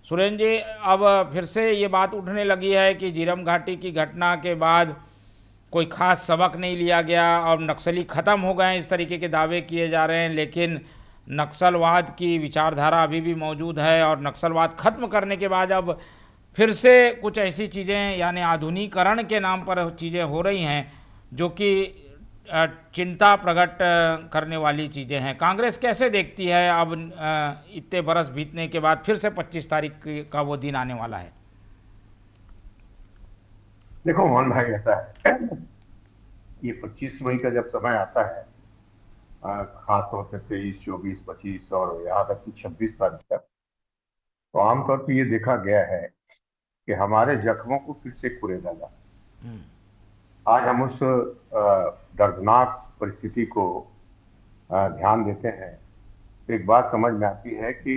सुरेंद्र जी, अब फिर से ये बात उठने लगी है कि झीरम घाटी की घटना के बाद कोई खास सबक नहीं लिया गया और नक्सली ख़त्म हो गए, इस तरीके के दावे किए जा रहे हैं। लेकिन नक्सलवाद की विचारधारा अभी भी मौजूद है और नक्सलवाद ख़त्म करने के बाद अब फिर से कुछ ऐसी चीज़ें यानी आधुनिकीकरण के नाम पर चीज़ें हो रही हैं जो कि चिंता प्रकट करने वाली चीज़ें हैं। कांग्रेस कैसे देखती है अब इतने बरस बीतने के बाद फिर से 25 तारीख का वो दिन आने वाला है? देखो मोहन भाई, ऐसा है, ये 25 मई का जब समय आता है, खास तौर से 23, 24, 25 और यहाँ तक कि 26 तारीख तक, तो आमतौर पर ये देखा गया है कि हमारे जख्मों को फिर से कुरेदा जाता है। आज हम उस दर्दनाक परिस्थिति को ध्यान देते हैं तो एक बात समझ में आती है कि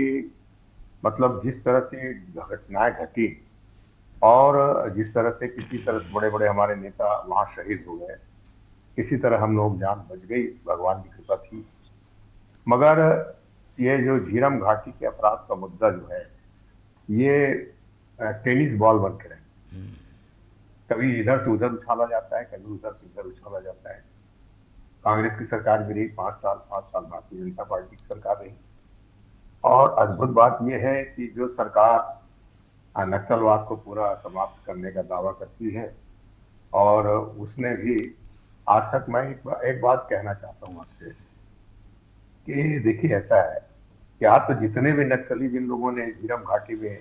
मतलब जिस तरह से घटनाएं घटी और जिस तरह से किसी तरह से बड़े बड़े हमारे नेता वहां शहीद हो गए, किसी तरह हम लोग जान बच गई, भगवान की कृपा थी। मगर ये जो झीरम घाटी के अपराध का मुद्दा जो है, ये टेनिस बॉल बन के रहे। कभी इधर से उधर उछाला जाता है, कभी उधर से इधर उछाला जाता है। कांग्रेस की सरकार भी रही 5 साल, 5 साल भारतीय जनता पार्टी की सरकार रही। और अद्भुत बात यह है कि जो सरकार नक्सलवाद को पूरा समाप्त करने का दावा करती है, और उसने भी आज तक, मैं एक बात कहना चाहता हूं आपसे कि देखिए, ऐसा है कि आज तो जितने भी नक्सली, जिन लोगों ने झीरम घाटी में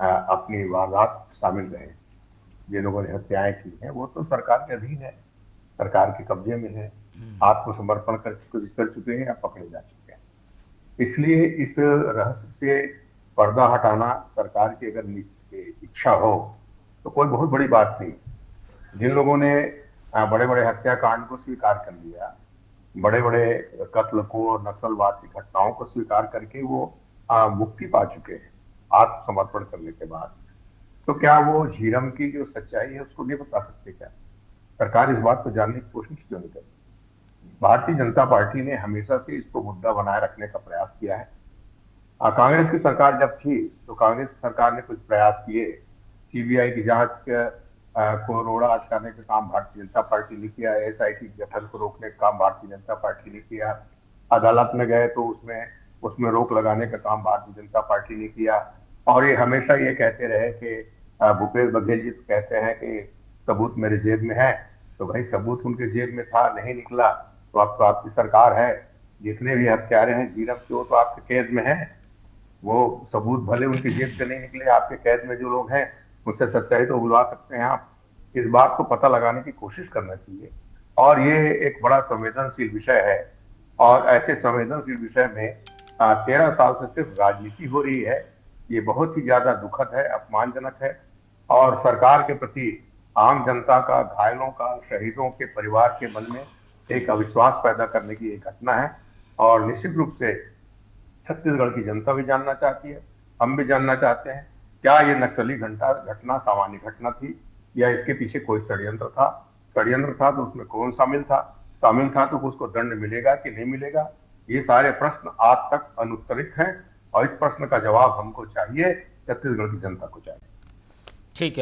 अपनी वारदात शामिल रहे, जिन लोगों ने हत्याएं की हैं, वो तो सरकार के अधीन है, सरकार के कब्जे में है, आत्मसमर्पण कर चुके हैं या पकड़े जा चुके हैं। इसलिए इस रहस्य से पर्दा हटाना सरकार की अगर इच्छा हो तो कोई बहुत बड़ी बात नहीं। जिन लोगों ने बड़े बड़े हत्याकांड को स्वीकार कर लिया, बड़े बड़े कत्ल को और नक्सलवाद की घटनाओं को स्वीकार करके वो मुक्ति पा चुके हैं आत्मसमर्पण करने के बाद, तो क्या वो झीरम की जो सच्चाई है उसको नहीं बता सकते क्या? सरकार इस बात को जानने की कोशिश क्यों नहीं करती? भारतीय जनता पार्टी ने हमेशा से इसको मुद्दा बनाए रखने का प्रयास किया है। कांग्रेस की सरकार जब थी तो कांग्रेस सरकार ने कुछ प्रयास किए, सीबीआई की जांच को रोड़ा अटकाने का काम भारतीय जनता पार्टी ने किया, एसआईटी के गठन को रोकने का काम भारतीय जनता पार्टी ने किया, अदालत में गए तो उसमें उसमें रोक लगाने का काम भारतीय जनता पार्टी ने किया। और ये हमेशा ये कहते रहे कि भूपेश बघेल जी तो कहते हैं कि सबूत मेरे जेब में है। तो भाई, सबूत उनके जेब में था, नहीं निकला तो अब तो आपकी सरकार है। जितने भी हत्यारे हैं झीरम के, वो तो आपके कैद में है। वो सबूत भले उनकी जेब से नहीं निकले, आपके कैद में जो लोग हैं उससे सच्चाई तो बुलवा सकते हैं आप। इस बात को पता लगाने की कोशिश करना चाहिए। और ये एक बड़ा संवेदनशील विषय है, और ऐसे संवेदनशील विषय में 13 साल से सिर्फ राजनीति हो रही है। ये बहुत ही ज्यादा दुखद है, अपमानजनक है, और सरकार के प्रति आम जनता का, घायलों का, शहीदों के परिवार के मन में एक अविश्वास पैदा करने की एक घटना है। और निश्चित रूप से छत्तीसगढ़ की जनता भी जानना चाहती है, हम भी जानना चाहते हैं, क्या ये नक्सली घटना घटना सामान्य घटना थी या इसके पीछे कोई षड्यंत्र था? षड्यंत्र था तो उसमें कौन शामिल था? शामिल था तो उसको दंड मिलेगा कि नहीं मिलेगा? ये सारे प्रश्न आज तक अनुत्तरित हैं, और इस प्रश्न का जवाब हमको चाहिए, छत्तीसगढ़ की जनता को चाहिए। ठीक है।